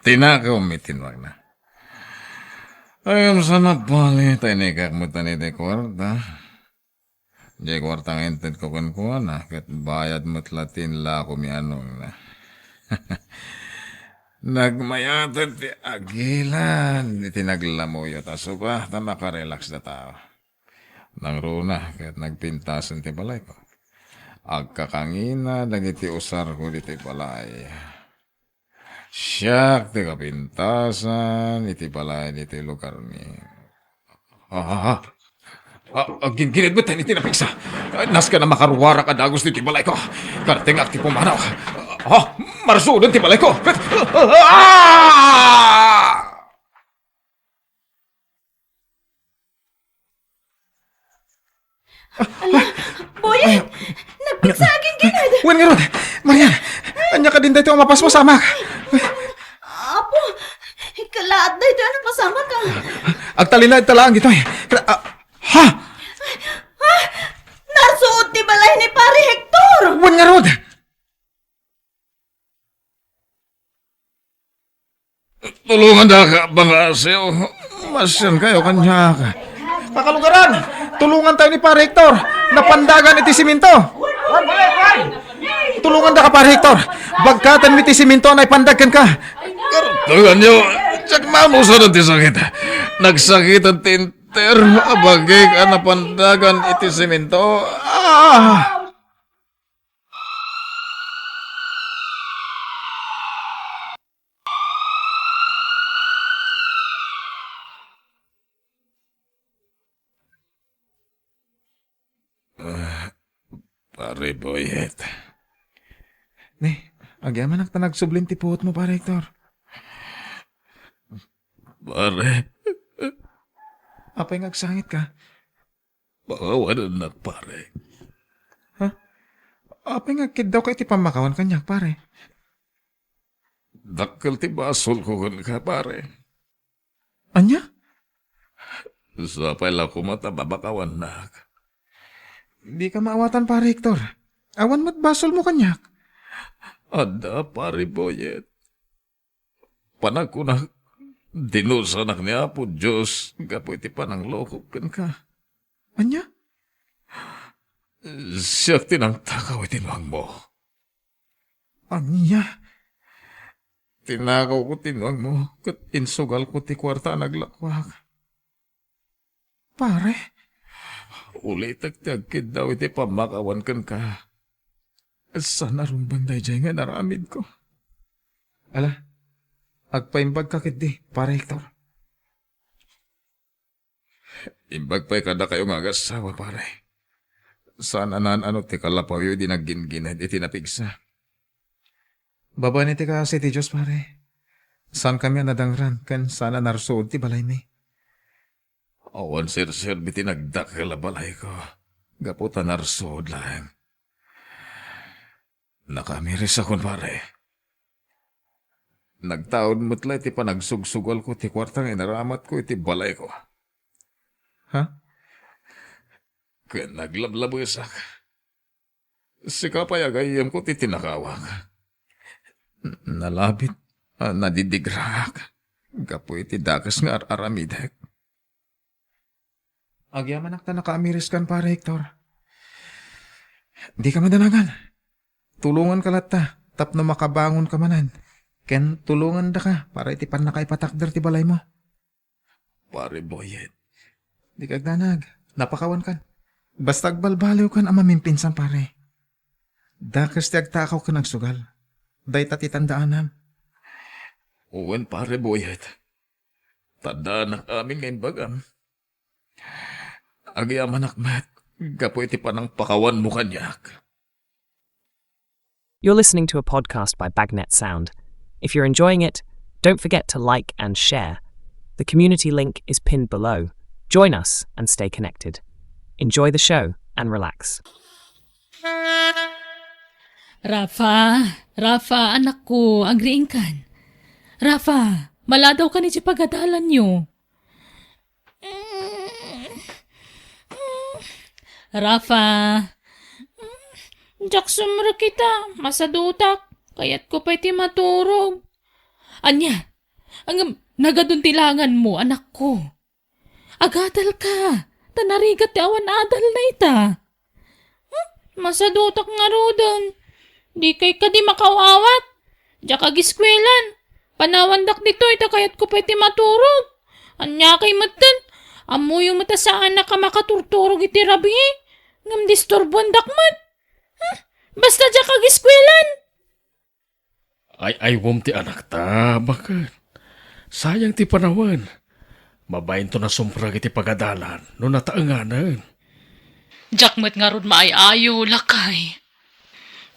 Tinakaw mi tinwag na. Ayam sana pali, tayo nikak mo tani di kwarta. Di kwarta nga inted ko kan kuha na, kat bayad mo't latin la ko mi anong na. Nagmayatan ti agilan, iti naglamuyo, taso ba, ta makarelax na tao. Nang runa, kat nagpintasan ti balay ko. Agkakangina, nagiti usar ko diti balay. Siyak, ti kapintasan, iti balay, iti lugar ni... Ginginid mo tayo iti napiksa. Nas ka na makaruwara ka dagos diti balay ko. Karating ak ti pumanaw. Marsunod ti balay ko. Boyet! Nagpigsaging ginad! Wen nga rod! Marian! Anya ka din dito ang mapas mo samak! Apo! Ikalaat na ito, ano pasama ka? Agtalina talaan gito eh. Ha? Nasuot ti balay ni Pare Hector! Wen nga rod! Tulungan na ka, mga asew. Masyan kayo, kanya ka. Pakalugaran! Tulungan tayo ni Pare Hector! Napandagan iti siminto! Tulungan da ka, Pare Hector! Bagkatan mi iti siminto na ipandagkan ka! Kartugan nyo, tsak mamusa na ti sakit. Nagsakit ang tinter, abagay ka na pandagan iti semento. Pare Boyet. Ni, agyaman ang nagsublim ti puot mo, Pare Hector. Pare, Apay ngagsangit ka. pakawanan na pare. Apay ngagkid daw kay ti pamakawan kanyak, pare. Dakkel ti basol ko kan ka pare. Anya? Sa pala ko matababakawan na. Di ka maawatan, Pare Hector. Awan mo't basol mo kanyak. Ada pare Boyet. Panag ko na Dinusanak niya po, Diyos. Gapo iti panangloko kan ka. Anya? Siya tinang takaw itinuang mo. Anya? Tinakaw ko tinuang mo. Kat insugal ko ti kwarta naglakwak. Pare, Uli tagtagkid daw iti pamakawan kan ka. Sana rumbang dahi dyan nga naramid ko. ala, agpaimbag kakit di, pare Hector. Imbag pa'y kada kayo nga agasawa, pare. Sana ano ti kalapaw yu di nagginginad iti napigsa. Baba ni ti kasi ti Diyos, pare. San kami nadangran, kan sana narsood ti balay mi. Awan sir biti nagdakil a balay ko. Gaputa narsod lang. Nakamiris akon, pare. Nagtaod mo't iti panagsugsugal ko ti kwartang inaramat ko iti balay ko. Ha? Kaya naglablabusak. Sikapay agayam ko ti tinakawak. Nalabit, nadidigrak. Gapu iti dakas nga aramidek. Agyaman akta nakaamiris kan, pare Hector. Di ka madanagan. Tulungan ka latta, tapno makabangon ka manan. Ken tulungan da ka, para iti pan nakaipatakder ti balay mo. Pare Boyet, Di kagdanag, napakawan kan. Basta agbalbaliw kan ang mamimpinsan, pare. Dakas ti agtakaw ka nagsugal. Day tatitandaanan. uwan pare Boyet. Tandaan ang aming ngayon bagam. Agyaman akmat, gapu iti panang pakawan mo kanyak. You're listening to a podcast by Bagnet Sound. If you're enjoying it, don't forget to like and share. The community link is pinned below. Join us and stay connected. Enjoy the show and relax. Rafa, anak ko, agriin kan. Rafa, maladaw ka ni si pagadalan nyo. Rafa, Jackson mara kita, masadutak, kayat ko pa iti maturog. Anya, ang nagadun tilangan mo, anak ko. Agadal ka, tanarigat ti awan adal na ita. Masadutak nga rodan, di kay ka di makawawat. Diya kagiskwelan, panawandak dito ita kayat ko pa iti maturog. Anya kay matan, amo yung mata saan na ka makaturturog iti rabi. Ngam disturbuan dakmat. Basta diya kagiskwelan. Ay, ti anak ta, bakit? Sayang ti panawan. Mabayin to na sumprag iti pagadalan, no nataanganan. Jakmat nga rod maayayo, lakay.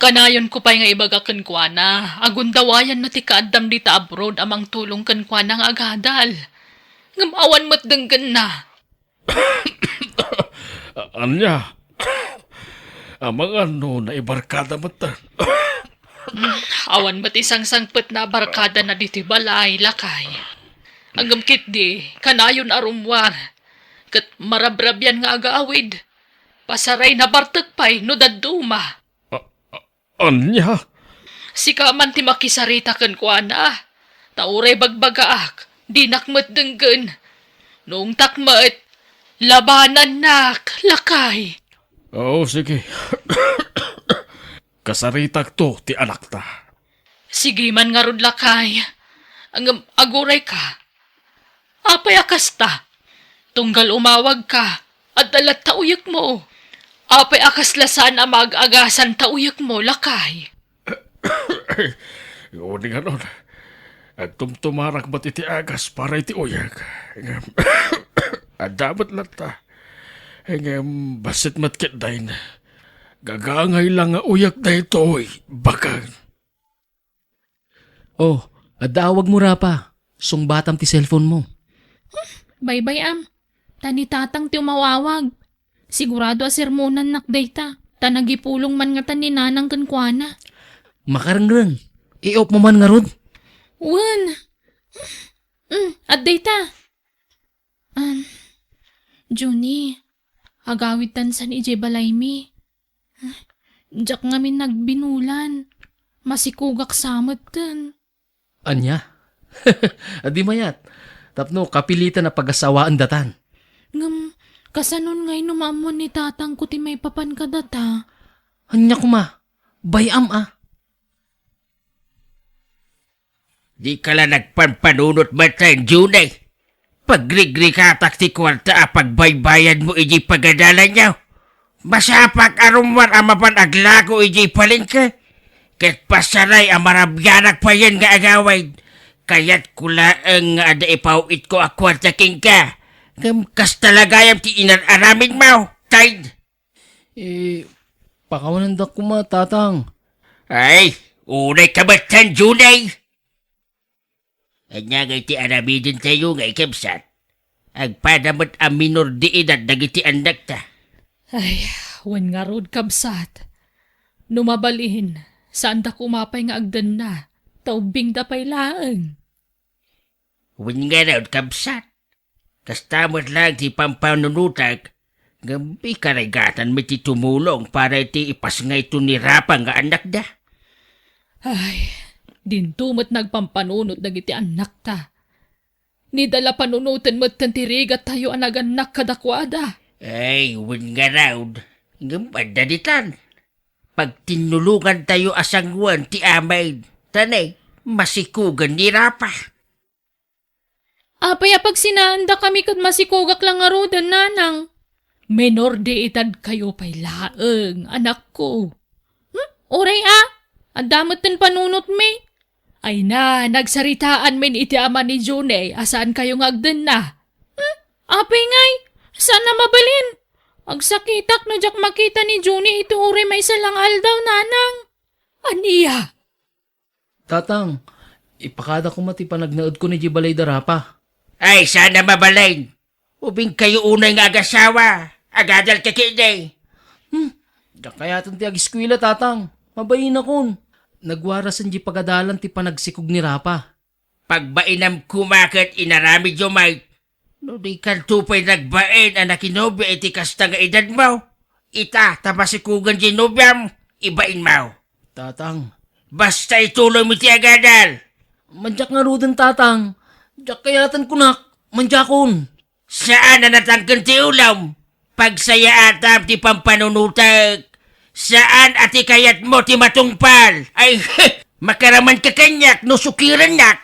Kanayon ko pa'y nga ibagakan kwa na, agundawayan na ti kaadam dita abroad amang tulong kan kwa na nga agadal. Ngamawan mo't denggan na. Anya, amang ano na ibarkada matan. Awan mo't isang sangpet na barkada na diti balay, lakay. Agam kit di, kanayon arumwar. Kat marabrabyan nga agaawid. Pasaray na bartek pa'y no daduma. Anya? Sika man ti makisarita kan kwa na. Tauray bagbagaak, di nakmat denggan. Noong takmat, labanan nak, lakay. Oo, sige. Kasaritak to, ti anak ta. Sige man nga rod lakay. Ang aguray ka. Apay akas ta. Tunggal umawag ka. At dalat tauyak mo. Apay akas lasan ang mag-agasan tauyak mo, lakay. Yun nga nun. Agtumtumarak ba't iti agas para iti uyag. Adamat lang ta. Basit matkit dahin. Gagangay lang nga uyak na ito, bakang. Oh, adawag mo Rapa. Sungbatam ti cellphone mo. Bye-bye am. Tani tatang ti umawawag. Sigurado a sermonan nakdayta. Tanagipulong man nga tani nanang kankwana. Makarangrang. I-op mo man nga rod. Wan. At dayta. Juni. Agawid tansan ije balay mi. Diyak nga min nagbinulan. Masikugak samot kan. Anya, Adi mayat. Tapno, kapilitan na pag-asawaan datan. Ngam, kasanon ngay numamon ni tatang ko ti may papan ka data. Anya kuma, bayam ah. Di ka lang nagpanpanunot ba tayo, Junay? Pagrigri ka ti kwarta pagbaybayan mo iji pagadalan niyo. Masapak arumwar amapan aglago iji palengke. Ket pasaray amarabyanak pa yan nga agaway. Kaya't kulaang nga ada ipawit ko akwarta king ka. Kas talagayam ti inaramin mo, Tide. Pakawanan da kuma, tatang. Ay, unay kabatan, Junay. Anya nga iti aramidin tayo nga ikabsat. Agpadamot ang minor di edad dagiti anak ta. Ay, wan nga rod kabsat. Numabalihin, saan da kumapay nga agdan na. Taubing da pay laeng. Wan nga raw kabsat. Kastamot lang ti pampanunutak. Gambi karagatan may ti tumulong para iti ipasngay ito ni Rapang nga anak da. Ay, dintumot nagpampanunot dagiti anak ta. Ni dala panunutan mo't kantirigat tayo anaganak kadakwada. Ay, wan nga raw. Gambada ditan. Pag tinulungan tayo asangwan ti amay, tanay, masikugan ni Rapa. Apay pag sinaanda kami kat masikugak lang nga rodan nanang. Menor de edad kayo pay laeng, anak ko. Oray ang damot ng panunot mi. Ay na, nagsaritaan min iti ama ni Junay, asaan kayo ngagdan na. Apay ngay, saan na mabalin? Agsakitak no jak makita ni Junay ito oray may salang aldaw nanang. Aniya? Tatang, ipakada ko mati panagnaod ko ni Jibalay Darapa. Ay, sana mabalain. Ubing kayo unay nga agasawa. Agadal ka kiday. Dakayatan ti agiskwila, tatang. Mabayin akon. Nagwarasan di pagadalan ti panagsikog ni Rapa. Pagbainam kumakat inarami jomay. No di kaltupay nagbain anak inobya iti kasta nga edad mo. Ita tapasikugan di nobyam. Ibain mo. Tatang, Basta ituloy mo ti agadal. manjak nga rudan, tatang. Dakayatan kunak, manjakon. Saan na natangkan ti ulam? Pagsaya atap ti pampanunutak. Saan ati kayat mo ti matungpal? Ay, makaraman ka kanyak no sukiran nak.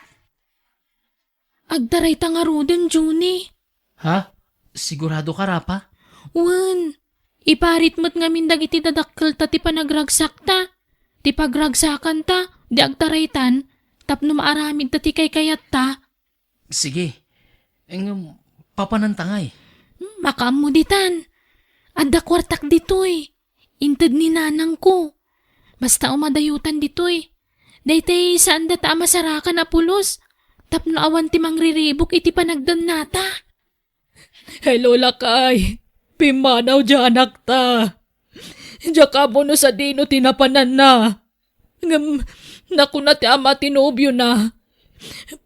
Agdaray ta nga rodan, Juni. Ha? Sigurado ka, Rapa? Wan, iparit mo't nga mindag iti dadakkel ta ti panagragsak ta. Ti pagragsakan ta, di agtaraytan, tapno maaramid ta ti kayat ta. Sige. Engem, papanantangay. Makamuditan. Adda kwartak ditoy. Inted ni nanang ko. Basta umadayutan ditoy. Daytay saan da ta masarakan na pulos. Tapno awan ti mangriribok iti panagdan nata. Hello lakay. Pimanaw dya anak ta. Dya ka mo no sa dino tinapanan na. Naku na ti ama tinobyo na.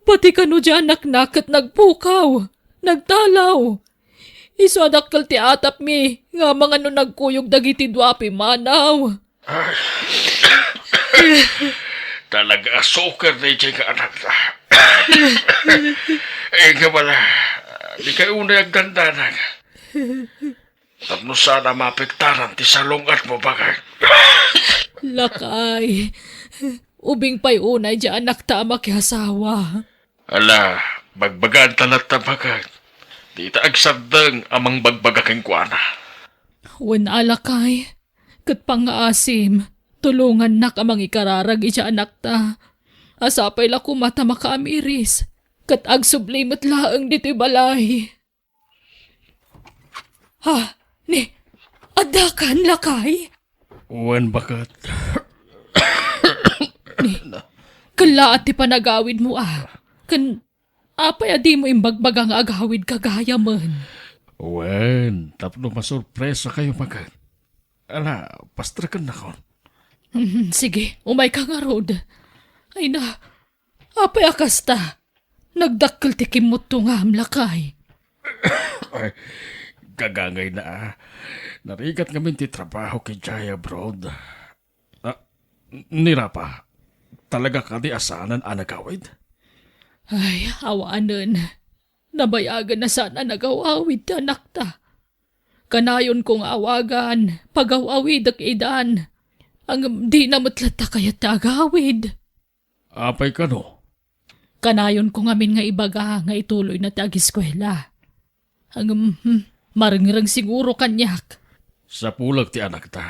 Pati ka no dya anak na kat nagpukaw. Nagtalaw. Iso adakkel ti atap mi. Nga mga no nagkuyog dagiti dwapi manaw. Talaga soccer na dyan ka anak na. Eh nga wala, di kayo una yung dandanan. Tapno sana mapektaran ti salungat mo bagay. Lakay. Ubing pa'y unay dya anak ta makihasawa. Ala, bagbagan talat na bagay. Di ta agsabdang amang bagbagaking kuana. Wen alakay. Kat pangaasim. Tulungan nak amang ikararag isya anak ta. Asapay la kumata makaamiris. Kat agsublimot laang dito'y balay. Ha? Ni, adakan lakay? Wan bakat. Kala at ti panagawid mo apay adi mo imbagbagang agawid kagaya man. Wan, tapno masurpresa kayo bakat. Ala, pastrakan na kon. Sige, umay ka nga rod. Ay na, apay akasta. Nagdakkel ti kimot to nga amlakay. Ay, gagangay na. Narigat kami ti trabaho kay Jaya Broad. Nirapa, talaga ka di asanan anagawid? Ay, awaanan. Nabayagan na sana nagawawid ta anak ta. Kanayon kong awagan, pagawawid ak idan. Ang di na matlata kaya tagawid. Apay ka no? Kanayon ko ngamin nga ibaga nga ituloy na tag-eskwela. Ang marangrang siguro kanyak. Sa pulag ti anak ta.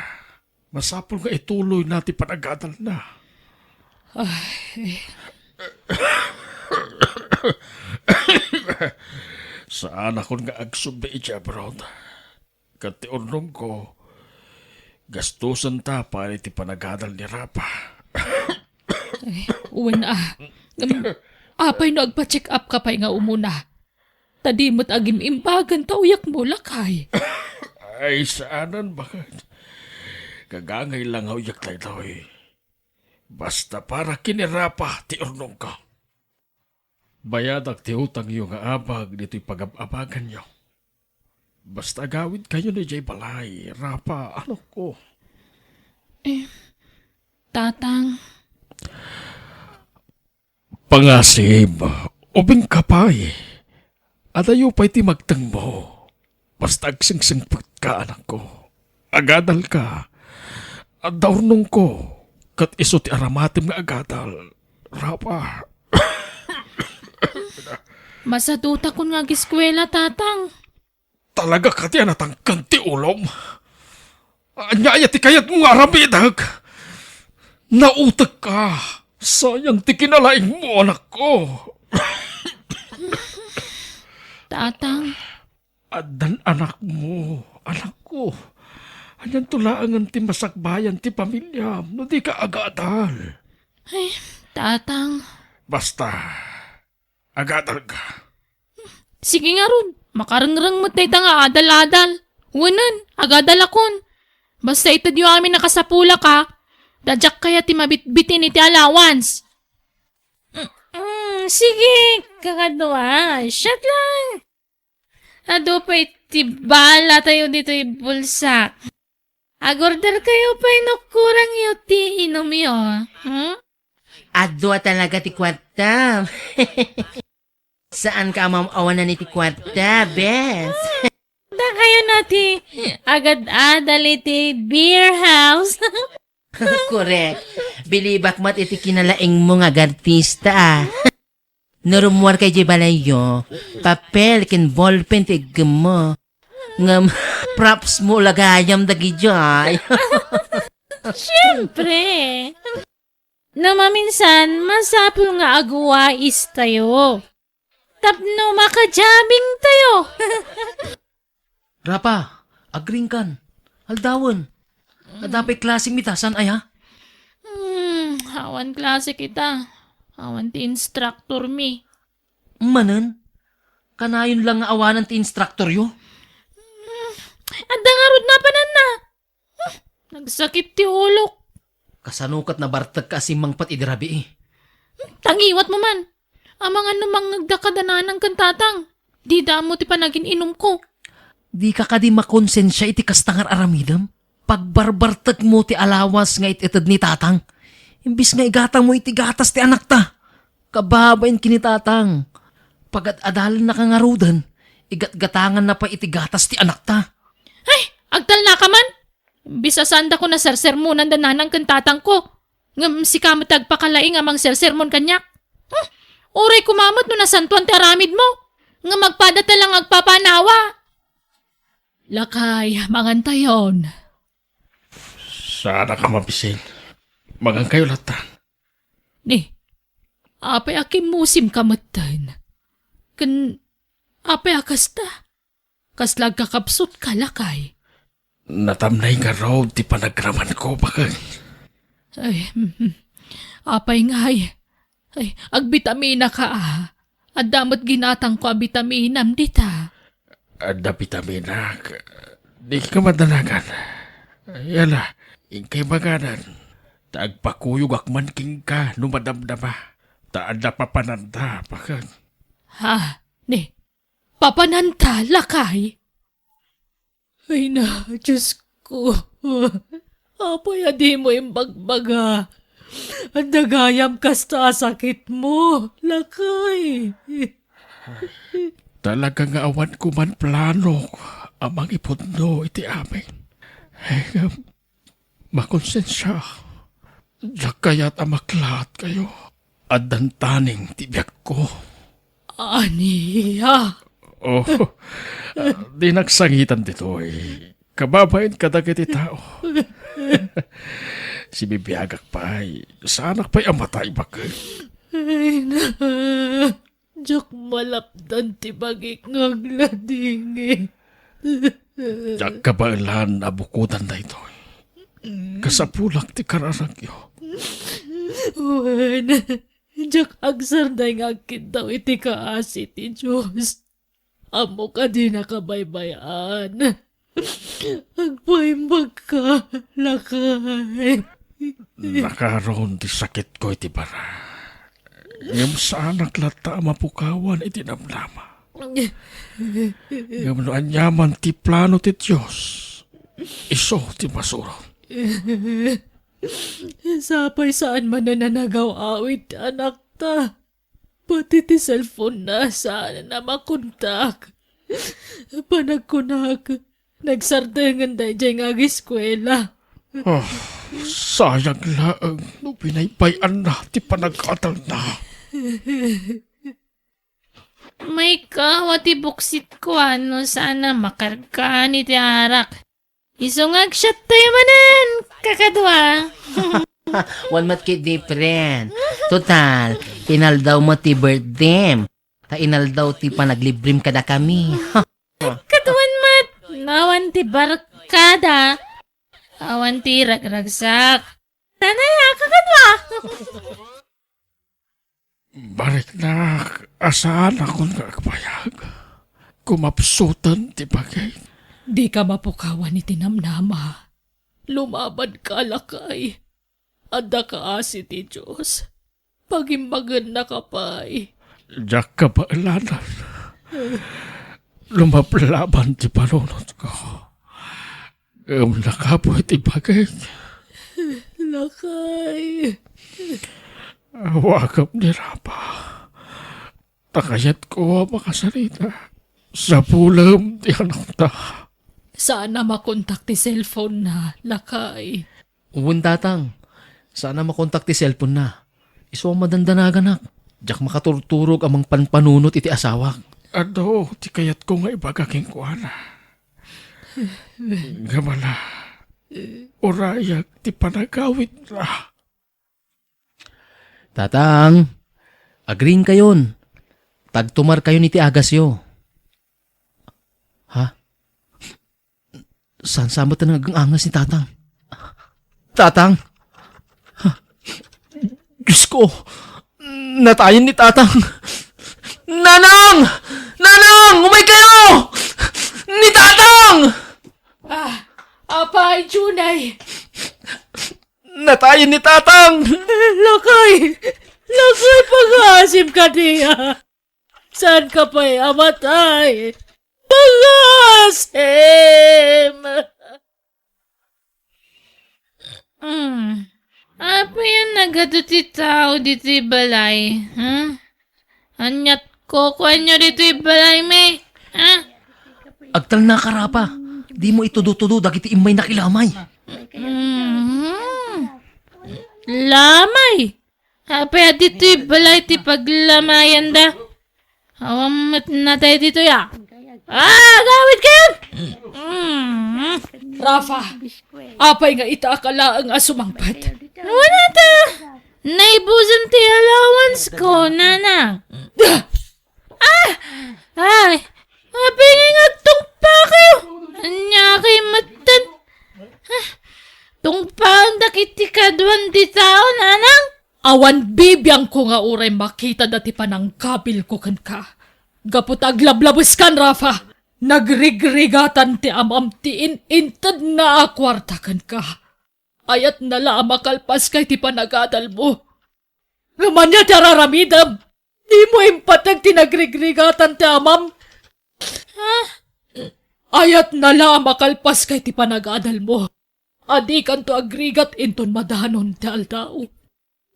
Masapol nga ituloy natin panagadal na. Saan ako nga agsubbe iti abroad? Kati unong ko, gastusan ta para iti panagadal ni Rapa. Uwan apay no agpa-check up ka pa'y nga umuna. Tadimot agim imbagan tauyak mo lakay. Ay, saanan bakit? Kagangay lang hawyak tayo eh. Basta para kinirapa ti urnong ka. Bayadak ti utang yung abag dito'y pag-abagan nyo. Basta gawid kayo ni Jay Balay, Rapa, ano ko? Tatang, Pangasib, ubing kapay. At ayo pa'y ti magtang mo. Basta agsingsingput ka, anak ko. Agadal ka. At daurnong ko. Kat iso ti aramatim nga agadal. Rapa. masaduta ko nga giskwela, tatang. Talaga ka ti anatang kanti ulom. Anyaya ti kayat mo nga ramidag. Nautag ka. Sayang ti kinalaing mo, anak ko. Tatang, Adan anak mo, anak ko. Anyan tulaangan ti masakbayan ti pamilya, no di ka agadal. tatang. Basta, agadal ka. Sige nga ron, makarangrang mo tayo nga adal-adal. Wanan, agadal akon. Basta ito diyo amin nakasapula ka, dadyak kaya ti mabitbitin iti allowance. Sige, kakadwa, shut lang. Ado pa iti bala tayo dito yung bulsa. Agorder kayo pa kurang yung ti inom yun. Adwa talaga ti kwarta. Saan ka mamawanan ni ti kwarta, Beth? Da kayo nati agad-adal iti beer house. Correct. Bilibak mat iti kinalaing mo nga artista. Narumuar kay di balayo, papel kin ballpen ti mo. Ngam props mo lagayam dagi jay. Siyempre. Namaminsan, masapul nga agwais tayo. Tapno makajabing tayo. Rapa, agring kan. Aldawan. Adapay klaseng mitasan ay ha? Awan klase kita. Awan ti instructor mi. Manan? Kanayon lang nga awanan ti instructor yo? At dangarod na panan na. Nagsakit ti ulok. Kasanukat na bartag ka asimang pat idirabi eh. Tangiwat mo man. Amang ano mang nagdakadanan kan tatang. Di damo ti panagin inom ko. Di ka kadi makonsensya iti kastangar aramidam? Pagbarbartag mo ti alawas nga ititad ni tatang. Imbis nga igatang mo iti gatas ti anak ta. Kababain kini tatang. Pagat adalan na kangarudan, igatgatangan na pa iti gatas ti anak ta. Ay, agtal na ka man. Bisasanda ko na sersermonan dananang kan tatang ko. Ngam si kamot agpakalaing amang sersermon kanyak. Uray kumamot no nasantuan ti aramid mo. Nga magpadata lang agpapanawa. Lakay, mangantayon. Sana ka mabisin. Magang kayo latan. Ni, apay akim musim kamatan. Apay akasta. Kaslag kakapsot ka lakay. Natamnay nga raw di panagraman ko bakit. Ay, apay ngay. Ay, agbitamina ka At damot ginatang ko abitaminam dita. Ada vitamina. Di ka madalagan. Yala, ingkay maganan. Taagpakuyog akman king ka, numadamdama. Taada papananda, bakit? Ha, ni, papananta lakay. Ay na, Diyos ko. Apay adi mo yung bagbaga. Ang dagayam kasta sakit mo, lakay. Talaga nga awan ko man plano amang ipundo iti amin. Makonsensya. Diyak kaya't amaklat kayo. At dantaning tibyak ko. Aniya. Oh, di nagsangitan dito kababain kadagiti tao. Si bibiyagak pa'y, sa anak pa'y amatay bakit. Ay na. Diyak malapdan ti bagik ngagladingi. Diyak kabailan abukudan na ito. Kasapulak ti kararagyo. Wan. Diyak agsar na ngagkit daw iti kaasi ti Diyos. Amo ka di nakabaybayan. Agpaimbag ka, lakay. Nakaroon ti sakit ko iti bara. Ngam sa anak lata mapukawan iti namnama. Ngam no anyaman ti plano ti Diyos. Iso ti masuro. Sapay saan man nananagaw awit anak ta. Pati ti cellphone na saan na makontak. Panagkunag, nagsardengan da dyan nga eskwela. Oh, sayang laang no pinaypayan na ti panag-atal na. May kawati buksit ko sana makarkaan iti arak. Isungag siya tayo manan, kakadwa. One mat kit different. Total, inaldaw mo ti birthday. Ta inaldaw ti panaglibrim kada kami. Kaduan mat, nawan ti barkada. Awan ti ragragsak. Tanaya, kakadwa. Balik na, asaan akong kakapayag. Kumapsutan ti bagay. Di ka mapukawan ni tinamnama. Lumaban ka, lakay. Adda ka asi ti Diyos. Pagimbagan na kapay. Diyak kabailanan. Lumaplaban ti panunod ko. Nakapoy ti bagay. Lakay. Wakap ni Rapa. Takayat ko makasalita. Sa pulam ti anak ta. Sana makontak ti cellphone na, lakay. Uwan tatang, sana makontak ti cellphone na. Iso madandanagan nak. Diyak makaturturog amang panpanunot iti asawak. Ano, ti kayat ko nga ibagaking ko na. Gamala, urayak ti panagawit na. Tatang, agreeing kayon. Tagtumar kayo ni ti Agasyo. Ha? Saan sama talagang angas ni Tatang? Tatang? Ha? Diyos ko, natayin ni Tatang. Nanang! Nanang! Umay kayo! Ni Tatang! Apay, Junay. Natayin ni Tatang! Lakay! Lakay, pag-aasim ka niya. Saan ka pa'y amatay? Pag-aasim! Apa yan nagatuti tao dito balay? Ha? Anyat ko nyo dito balay, may? Ha? Agtal na karapa. Di mo itudo-tudo dagiti imay nakilamay. Lamay! Apa dito balay ti paglamayan da? Awamat na tayo dito ya. Gawit kayo! Rafa, apay nga itaakala ang asumangpat. Wala ta! Naibusan ti allowance ko, nana. Apay nga nagtungpa kayo. Anya kay matan. Tungpang dakiti kaduan di tao, nanang. Awan bibiyang ko nga uray makita dati pa ng kabil ko kan ka. Gapot aglablabos kan, Rafa. Nagrigregatan ti amam ti inintad na akwarta kan ka. Ayat nala makalpas kay ti panagadal mo. Naman niya tararamidam. Di mo impatag ti nagrigregatan ti amam. Ayat nala makalpas kay ti panagadal mo. Adi kan to agrigat inton madanon ti aldao.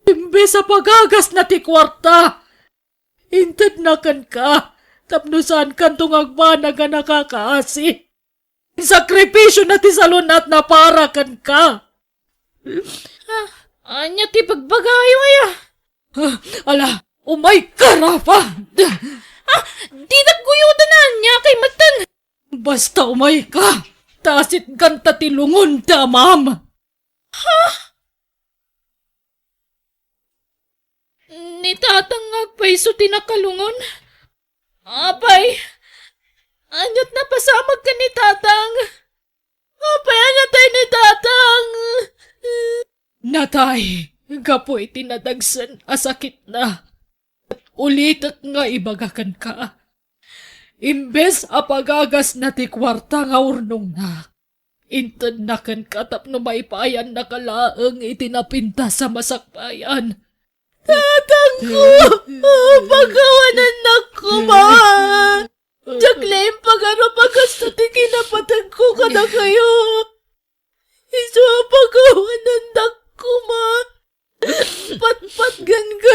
Imbes sa pagagas na ti kwarta, intad na kan ka, tapnusan kan tungagmana nga nakakaasi. Sakripisyo na ti salunat na para kan ka. Anya ti pagbagayo ya. Ala, umay ka, Rafa. Di nagguyudan na niya kay Matan. Basta umay ka, tasit kanta ti lungon ta, ma'am. Ni tatang apay so tinakalungon. Apay, anyot na pasamag ka ni tatang. Apay, anatay ni tatang. Natay, kapoy tinadagsan asakit na. Ulitat nga ibagakan ka. Imbes apagagas na ti kwarta nga urnong na. Intad na kan katap no maipayan na kalaang itinapinta sa masakbayan. Tatang ko! Pagkawanan na ko, ma! Jaglaim pagano pagkasto ti kinapatag ko kada kayo. Iso pagkawanan na ko, ma! Patpatgan ka